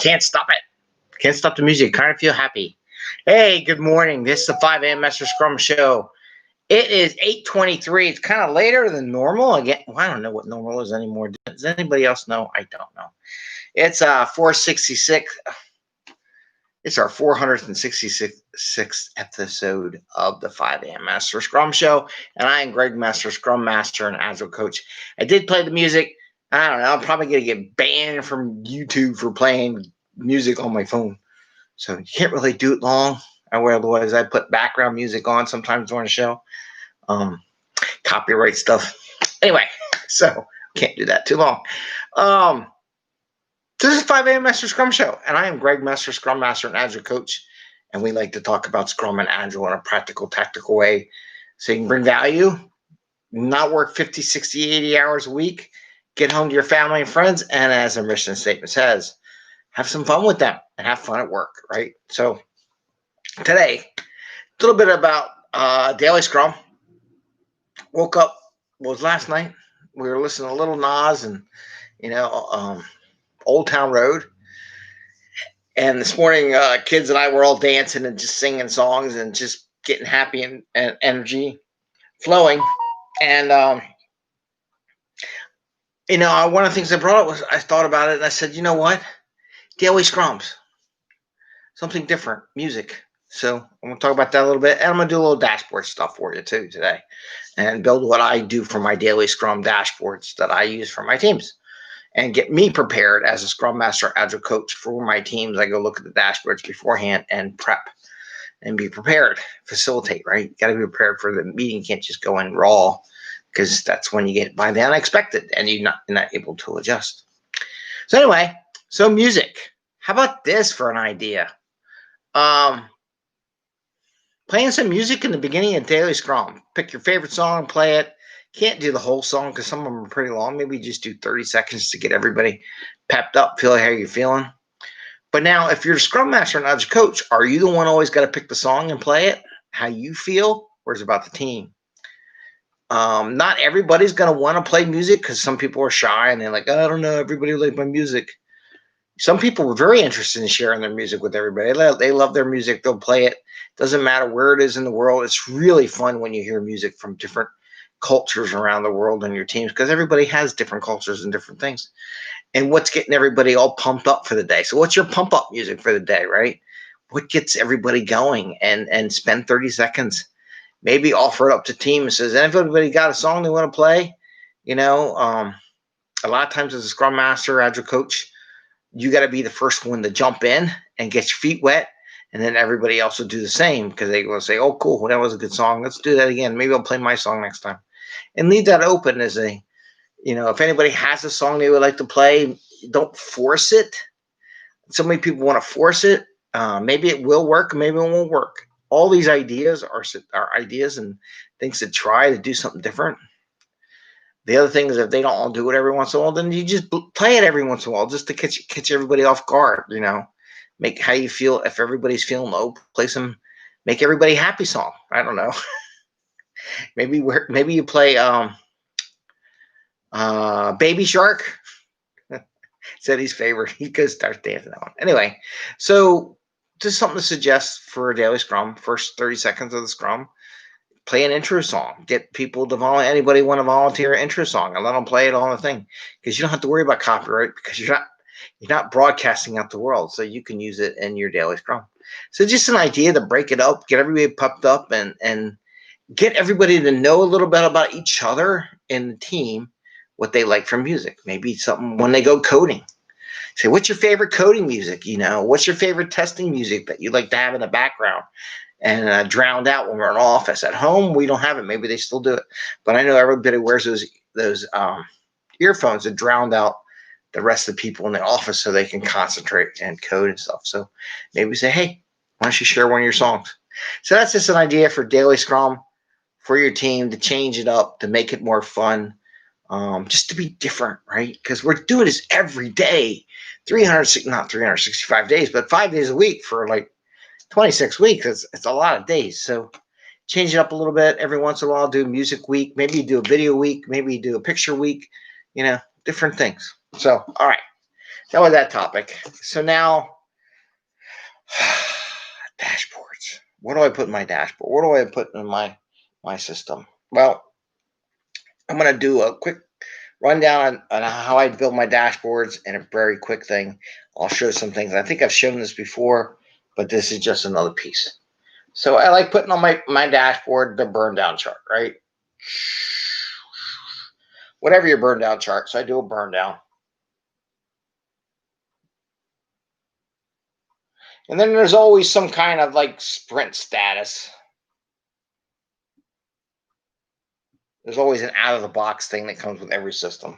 Can't stop it. Can't stop the music. Kind of feel happy. Hey, good morning. This is the 5am Mester Scrum Show. It is 8:23. It's kind of later than normal. Again, well, I don't know what normal is anymore. Does anybody else know? I don't know. It's 466. It's our 466th episode of the 5am Mester Scrum Show, and I am Greg Mester, Scrum Master and Agile Coach. I did play the music. I don't know. I'm probably going to get banned from YouTube for playing music on my phone. So you can't really do it long. Otherwise, I put background music on sometimes during the show. Copyright stuff. Anyway, so can't do that too long. This is 5am Mester Scrum Show, and I am Greg Mester, Scrum Master and Agile Coach, and we like to talk about Scrum and Agile in a practical, tactical way so you can bring value, not work 50, 60, 80 hours a week, get home to your family and friends, and as our mission statement says, have some fun with them and have fun at work, right? So today, a little bit about Daily Scrum. Woke up, was last night. We were listening to Little Nas and, Old Town Road. And this morning, kids and I were all dancing and just singing songs and just getting happy and energy flowing. And, one of the things I brought up was I thought about it and I said, you know what? Daily Scrums. Something different. Music. So I'm going to talk about that a little bit. And I'm going to do a little dashboard stuff for you too today. And build what I do for my Daily Scrum dashboards that I use for my teams. And get me prepared as a Scrum Master Agile Coach for my teams. I go look at the dashboards beforehand and prep and be prepared. Facilitate, right? You got to be prepared for the meeting. You can't just go in raw because that's when you get by the unexpected and you're not able to adjust. So anyway, so music. How about this for an idea? Playing some music in the beginning of Daily Scrum. Pick your favorite song, play it. Can't do the whole song because some of them are pretty long. Maybe just do 30 seconds to get everybody pepped up, feel how you're feeling. But now, if you're a Scrum Master and Agile Coach, are you the one always got to pick the song and play it? How you feel? Or is it about the team? Not everybody's going to want to play music because some people are shy and they're like, I don't know, everybody like my music. Some people were very interested in sharing their music with everybody. They love their music. They'll play it. Doesn't matter where it is in the world. It's really fun when you hear music from different cultures around the world in your teams because everybody has different cultures and different things. And what's getting everybody all pumped up for the day? So what's your pump up music for the day, right? What gets everybody going? And spend 30 seconds. Maybe offer it up to team and says, everybody got a song they want to play? A lot of times as a Scrum Master, Agile Coach, you got to be the first one to jump in and get your feet wet. And then everybody else will do the same because they will say, oh, cool, that was a good song. Let's do that again. Maybe I'll play my song next time. And leave that open as if anybody has a song they would like to play, don't force it. So many people want to force it. Maybe it will work. Maybe it won't work. All these ideas are ideas and things to try to do something different. The other thing is if they don't all do it every once in a while, then you just play it every once in a while just to catch everybody off guard, Make how you feel. If everybody's feeling low, play some make everybody happy song. I don't know. maybe you play Baby Shark. Said his favorite. He goes start dancing that one. Anyway, so just something to suggest for a Daily Scrum. First 30 seconds of the Scrum. Play an intro song. Get people to volunteer. Anybody want to volunteer an intro song and let them play it on the thing because you don't have to worry about copyright because you're not broadcasting out the world, so you can use it in your Daily Scrum. So just an idea to break it up, get everybody pumped up, and get everybody to know a little bit about each other in the team, what they like from music. Maybe something when they go coding. Say, what's your favorite coding music? What's your favorite testing music that you like to have in the background and drowned out when we're in office? At home, we don't have it. Maybe they still do it, but I know everybody wears those earphones that drowned out the rest of the people in the office so they can concentrate and code and stuff. So maybe say, hey, why don't you share one of your songs? So that's just an idea for Daily Scrum for your team to change it up, to make it more fun, just to be different, right? Because we're doing this every day, not 365 days, but 5 days a week for like 26 weeks. It's a lot of days. So change it up a little bit. Every once in a while, do music week. Maybe do a video week. Maybe do a picture week, different things. So, all right. that was that topic. So now, dashboards. What do I put in my dashboard? What do I put in my system? Well, I'm going to do a quick rundown on how I build my dashboards and a very quick thing. I'll show some things. I think I've shown this before, but this is just another piece. So I like putting on my dashboard the burn down chart, right? Whatever your burn down chart. So I do a burn down. And then there's always some kind of like sprint status. There's always an out of the box thing that comes with every system,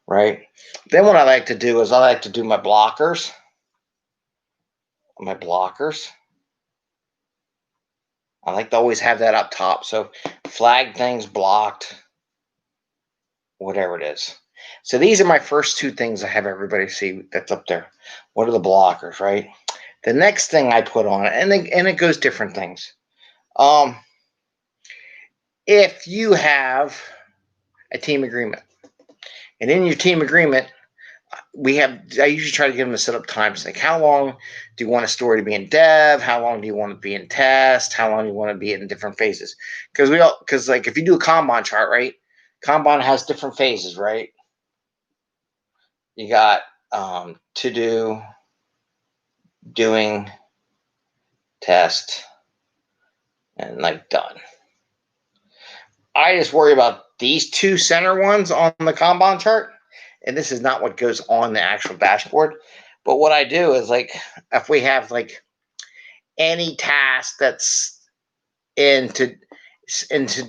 right? Then what I like to do is I like to do my blockers. My blockers. I like to always have that up top. So flag things blocked, whatever it is. So these are my first two things I have everybody see that's up there. What are the blockers, right? The next thing I put on it, and it goes different things. If you have a team agreement, and in your team agreement, I usually try to give them a set up times. Like, how long do you want a story to be in dev? How long do you want to be in test? How long do you want to be in different phases? Because like if you do a Kanban chart, right? Kanban has different phases, right? You got to do, doing, test, and like done. I just worry about these two center ones on the Kanban chart. And this is not what goes on the actual dashboard. But what I do is, like, if we have like any task that's into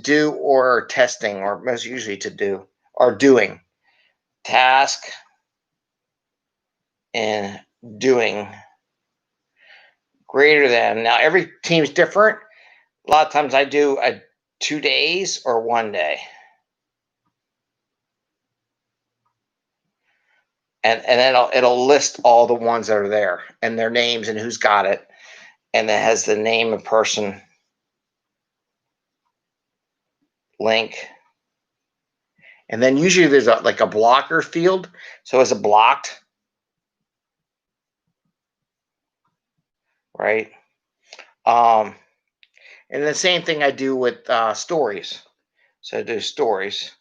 do or testing, or most usually to do or doing, task and doing greater than. Now every team's different. A lot of times I do a 2 days or 1 day. And then it'll list all the ones that are there and their names and who's got it. And it has the name of person, link. And then usually there's like a blocker field. So is it blocked? Right? And the same thing I do with stories. So I do stories.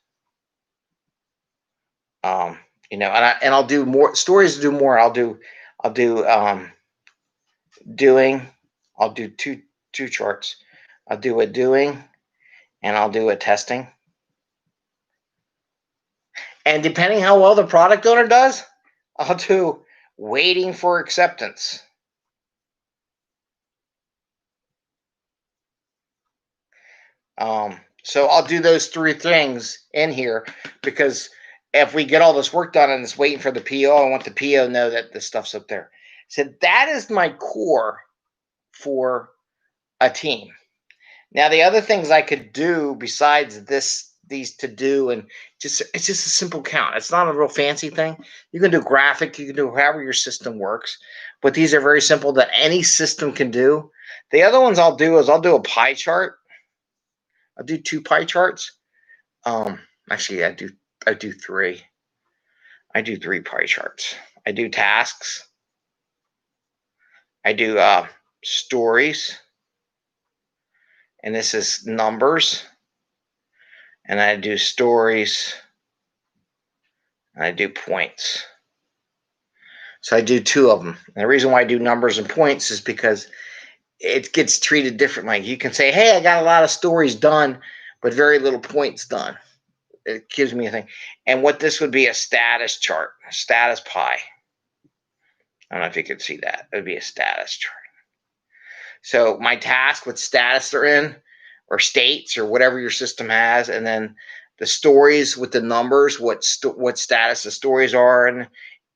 And I'll do more stories to do more. I'll do doing. I'll do two charts. I'll do a doing, and I'll do a testing. And depending how well the product owner does, I'll do waiting for acceptance. So I'll do those three things in here, because if we get all this work done and it's waiting for the PO, I want the PO to know that the stuff's up there. So that is my core for a team. Now, the other things I could do besides these to do, and it's just a simple count. It's not a real fancy thing. You can do graphic, you can do however your system works, but these are very simple that any system can do. The other ones I'll do is I'll do a pie chart. I'll do 2 pie charts. Actually, I do 3. I do 3 pie charts. I do tasks. I do stories. And this is numbers. And I do stories. And I do points. So I do 2 of them. And the reason why I do numbers and points is because it gets treated differently. You can say, hey, I got a lot of stories done, but very little points done. It gives me a thing. And what this would be a status chart, a status pie. I don't know if you can see that. It would be a status chart. So my task, what status they're in, or states, or whatever your system has, and then the stories with the numbers, what status the stories are, and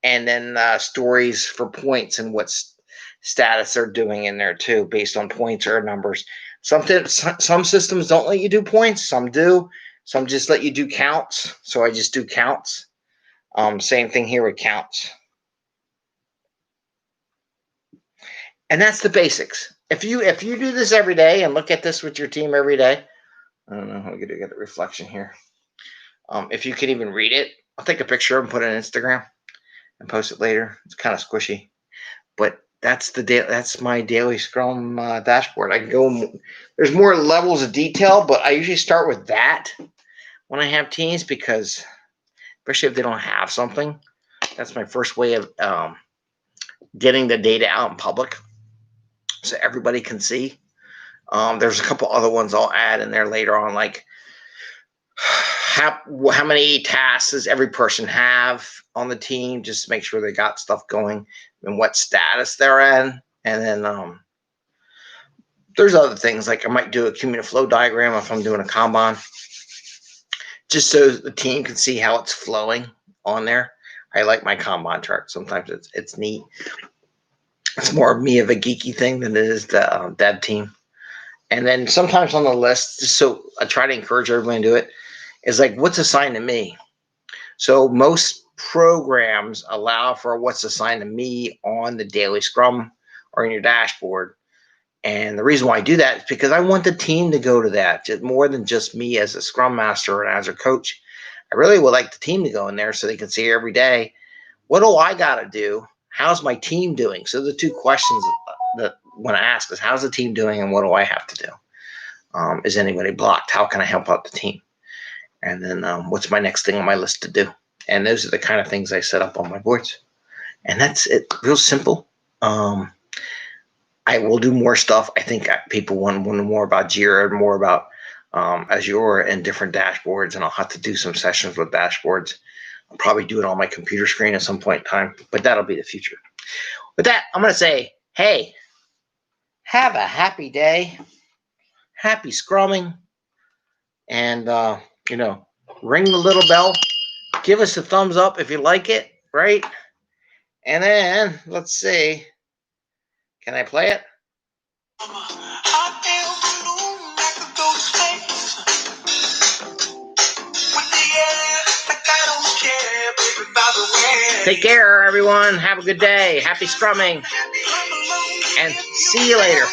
then stories for points and what status they're doing in there too, based on points or numbers. Some systems don't let you do points, some do. Some just let you do counts. So I just do counts. Same thing here with counts. And that's the basics. If you do this every day and look at this with your team every day, I don't know how to get a reflection here. If you can even read it, I'll take a picture and put it on Instagram. and post it later. It's kind of squishy, but that's my daily Scrum dashboard. I can go. There's more levels of detail, but I usually start with that when I have teams, because especially if they don't have something, that's my first way of getting the data out in public so everybody can see. There's a couple other ones I'll add in there later on, like how many tasks does every person have on the team, just to make sure they got stuff going and what status they're in. And then there's other things, like I might do a cumulative flow diagram if I'm doing a Kanban, just so the team can see how it's flowing on there. I like my Kanban chart. Sometimes it's neat. It's more of me of a geeky thing than it is the dev team. And then sometimes on the list, just so I try to encourage everybody to do it, is like what's assigned to me. So most programs allow for what's assigned to me on the daily Scrum or in your dashboard. And the reason why I do that is because I want the team to go to that, just more than just me as a Scrum Master and as a coach. I really would like the team to go in there so they can see every day, what do I got to do? How's my team doing? So the two questions that when I ask is, how's the team doing and what do I have to do? Is anybody blocked? How can I help out the team? And then what's my next thing on my list to do? And those are the kind of things I set up on my boards. And that's it, real simple. I will do more stuff. I think people want more about Jira, more about Azure and different dashboards, and I'll have to do some sessions with dashboards. I'll probably do it on my computer screen at some point in time, but that'll be the future. With that, I'm going to say, hey, have a happy day, happy scrumming, and, ring the little bell. Give us a thumbs up if you like it, right? And then, let's see, can I play it? Take care, everyone. Have a good day. Happy scrumming. And see you later.